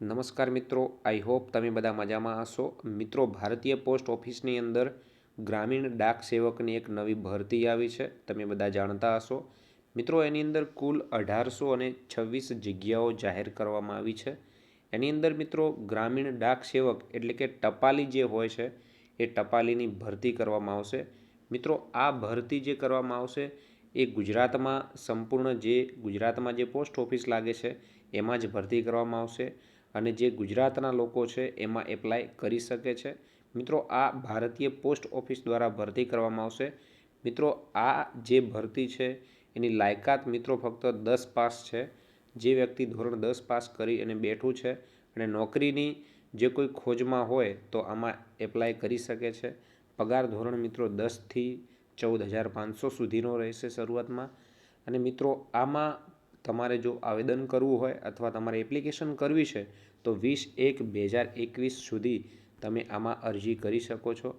નમસ્કાર મિત્રો, I hope તમે બધા મજામાં હશો. મિત્રો, ભારતીય પોસ્ટ ઓફિસની અંદર ગ્રામીણ ડાક સેવકની એક નવી ભરતી આવી છે, તમે બધા જાણતા હશો. મિત્રો, એની અંદર કુલ 1826 જગ્યાઓ જાહેર કરવામાં આવી છે. એની અંદર મિત્રો ગ્રામીણ ડાક સેવક એટલે કે ટપાલી જે હોય છે એ ટપાલીની ભરતી કરવામાં આવશે. મિત્રો, આ ભરતી જે કરવામાં આવશે એ ગુજરાતમાં જે પોસ્ટ ઓફિસ લાગે છે એમાં જ ભરતી કરવામાં આવશે અને જે ગુજરાતના લોકો છે એમાં એપ્લાય કરી શકે છે. મિત્રો, આ ભારતીય પોસ્ટ ઓફિસ દ્વારા ભરતી કરવામાં આવશે. મિત્રો, આ જે ભરતી છે એની લાયકાત મિત્રો ફક્ત 10 પાસ છે. જે વ્યક્તિ ધોરણ 10 પાસ કરી અને બેઠું છે અને નોકરીની જે કોઈ ખોજમાં હોય તો આમાં એપ્લાય કરી શકે છે. પગાર ધોરણ મિત્રો 10થી 14,500 સુધીનો રહેશે શરૂઆતમાં. અને મિત્રો, આમાં તમારે જો આવેદન કરવું હોય અથવા તમારે એપ્લિકેશન કરવી છે તો 20/1/2021 સુધી તમે આમાં અરજી કરી શકો છો.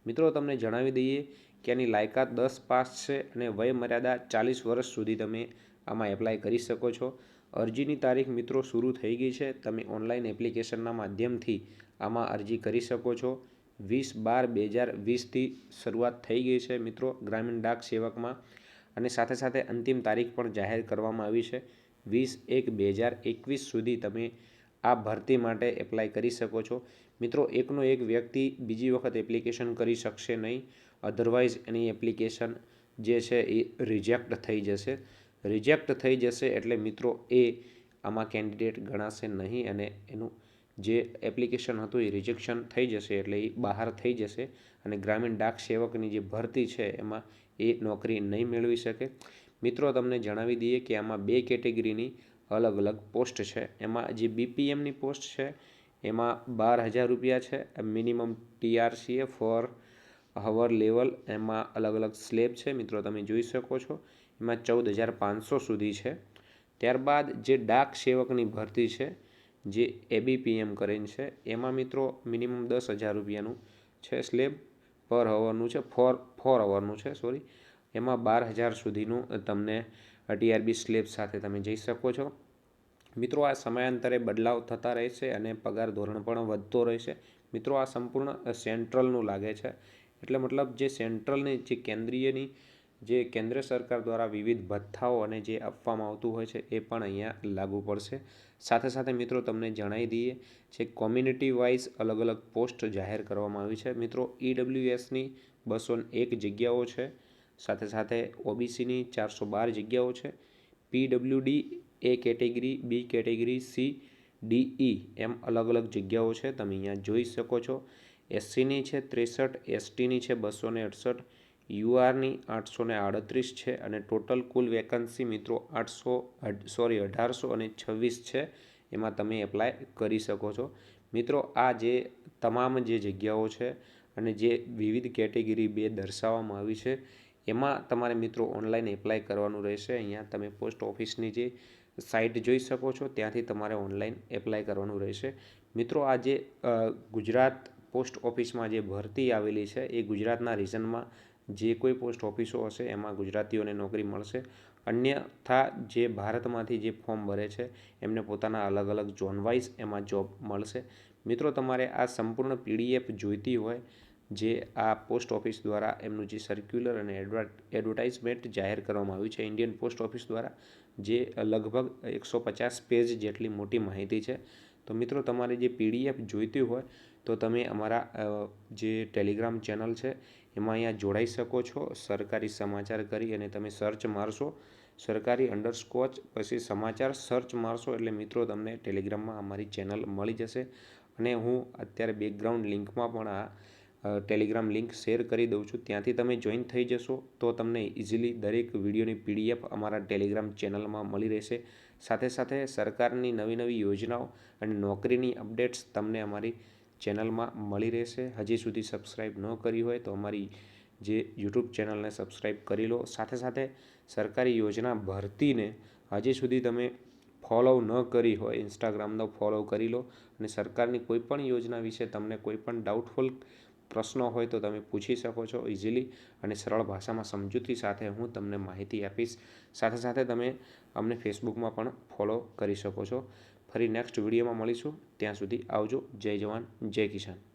મિત્રો, તમને જણાવી દઈએ કે આની લાયકાત 10 પાસ છે અને વય મર્યાદા 40 વર્ષ સુધી તમે આમાં એપ્લાય કરી શકો છો. અરજીની તારીખ મિત્રો શરૂ થઈ ગઈ છે. તમે ઓનલાઈન એપ્લિકેશનના માધ્યમથી આમાં અરજી કરી શકો છો. 20/12/2020થી શરૂઆત થઈ ગઈ છે મિત્રો ગ્રામીણ ડાક સેવકમાં. અને સાથે સાથે અંતિમ તારીખ પણ જાહેર કરવામાં આવી છે. 20/1/2021 સુધી તમે આ ભરતી માટે એપ્લાય કરી શકો છો. મિત્રો, એકનો એક વ્યક્તિ બીજી વખત એપ્લિકેશન કરી શકશે નહીં. અધરવાઇઝ એની એપ્લિકેશન જે છે એ રિજેક્ટ થઈ જશે. રિજેક્ટ થઈ જશે એટલે મિત્રો એ આમાં કેન્ડિડેટ ગણાશે નહીં અને એનું જે એપ્લિકેશન હતું એ રિજેક્શન થઈ જશે એટલે એ બહાર થઈ જશે અને ગ્રામીણ ડાક સેવકની જે ભરતી છે એમાં એ નોકરી નહીં મેળવી શકે. મિત્રો, તમને જણાવી દઈએ કે આમાં 2 કેટેગરીની અલગ અલગ પોસ્ટ છે. એમાં જે બીપીએમની પોસ્ટ છે એમાં 12,000 રૂપિયા છે. મિનિમમ ટીઆરસીએ ફોર હવર લેવલ એમાં અલગ અલગ સ્લેબ છે મિત્રો તમે જોઈ શકો છો. એમાં 14,500 સુધી છે. ત્યારબાદ જે ડાક સેવકની ભરતી છે જે એબીપીએમ કરીને છે એમાં મિત્રો મિનિમમ 10,000 રૂપિયાનું છે સ્લેબ પર હવરનું છે ફોર હવરનું છે સોરી. એમાં 12,000 સુધીનું તમને ટીઆરબી સ્લેબ સાથે તમે જઈ શકો છો. મિત્રો, આ સમયાંતરે બદલાવ થતા રહેશે અને પગાર ધોરણ પણ વધતો રહેશે. મિત્રો, આ સંપૂર્ણ સેન્ટ્રલનું લાગે છે એટલે મતલબ જે સેન્ટ્રલની જે કેન્દ્રીયની જે કેન્દ્ર સરકાર દ્વારા વિવિધ ભથ્થાઓ અને જે આપવામાં આવતું હોય છે એ પણ અહીંયા લાગુ પડશે. સાથે સાથે મિત્રો તમને જણાવી દઈએ જે કોમ્યુનિટી વાઇઝ અલગ અલગ પોસ્ટ જાહેર કરવામાં આવી છે. મિત્રો, ઈડબ્લ્યુએસની 201 જગ્યાઓ છે. સાથે સાથે ઓબીસીની 412 જગ્યાઓ છે. પીડબ્લ્યુડી એ કેટેગરી, બી કેટેગરી, સી, ડીઈ એમ અલગ અલગ જગ્યાઓ છે તમે અહીંયા જોઈ શકો છો. એસસીની છે 63, એસટીની છે 268, યુઆરની 838 છે અને ટોટલ કુલ વેકન્સી મિત્રો 1826 છે. એમાં તમે એપ્લાય કરી શકો છો. મિત્રો, આ જે તમામ જે જગ્યાઓ છે અને જે વિવિધ કેટેગરી 2 દર્શાવવામાં આવી છે એમાં તમારે મિત્રો ઓનલાઈન એપ્લાય કરવાનું રહેશે. અહીંયા તમે પોસ્ટ ઓફિસની જે સાઇટ જોઈ શકો છો ત્યાંથી તમારે ઓનલાઈન એપ્લાય કરવાનું રહેશે. મિત્રો, આ જે ગુજરાત પોસ્ટ ઓફિસમાં જે ભરતી આવેલી છે એ ગુજરાતના રિજનમાં જે કોઈ પોસ્ટ ઓફિસો હશે એમાં ગુજરાતીઓને નોકરી મળશે. અન્યથા જે ભારતમાંથી જે ફોર્મ ભરે છે એમને પોતાના અલગ અલગ ઝોન વાઇઝ એમાં જોબ મળશે. મિત્રો, તમારે આ સંપૂર્ણ પીડીએફ જોઈતી હોય જે આ પોસ્ટ ઓફિસ દ્વારા એમનું જે સર્ક્યુલર અને એડવર્ટાઇઝમેન્ટ જાહેર કરવામાં આવ્યું છે ઇન્ડિયન પોસ્ટ ઓફિસ દ્વારા, જે લગભગ 150 પેજ જેટલી મોટી માહિતી છે. તો મિત્રો, તમારે જે પીડીએફ જોઈતી હોય તો તમે અમારા જે ટેલિગ્રામ ચેનલ છે એમાં અહીંયા જોડાઈ શકો છો. સરકારી સમાચાર કરી અને તમે સર્ચ મારશો સરકારી અંડરસ્કોર પછી સમાચાર સર્ચ મારશો એટલે મિત્રો તમને ટેલિગ્રામમાં અમારી ચેનલ મળી જશે. અને હું અત્યારે બેકગ્રાઉન્ડ લિંકમાં પણ આ ટેલિગ્રામ લિંક શેર કરી દઉં છું. ત્યાંથી તમે જોઈન થઈ જશો તો તમને ઇઝીલી દરેક વિડીયોની પીડીએફ અમારા ટેલિગ્રામ ચેનલમાં મળી રહેશે. સાથે સાથે સરકારની નવી નવી યોજનાઓ અને નોકરીની અપડેટ્સ તમને અમારી ચેનલમાં મળી રહેશે. હજી સુધી સબસ્ક્રાઈબ ન કરી હોય તો અમારી જે યુટ્યુબ ચેનલને સબસ્ક્રાઈબ કરી લો. સાથે સાથે સરકારી યોજના ભરતીને હજી સુધી તમે ફોલો ન કરી હોય ઇન્સ્ટાગ્રામનો ફોલો કરી લો અને સરકારની કોઈપણ યોજના વિશે તમને કોઈપણ ડાઉટફુલ પ્રશ્નો હોય તો તમે પૂછી શકો છો ઇઝીલી અને સરળ ભાષામાં સમજૂતી સાથે હું તમને માહિતી આપીશ. સાથે સાથે તમે અમને ફેસબુકમાં પણ ફોલો કરી શકો છો. ફરી નેક્સ્ટ વિડીયોમાં મળીશું. ત્યાં સુધી આવજો. જય જવાન, જય કિસાન.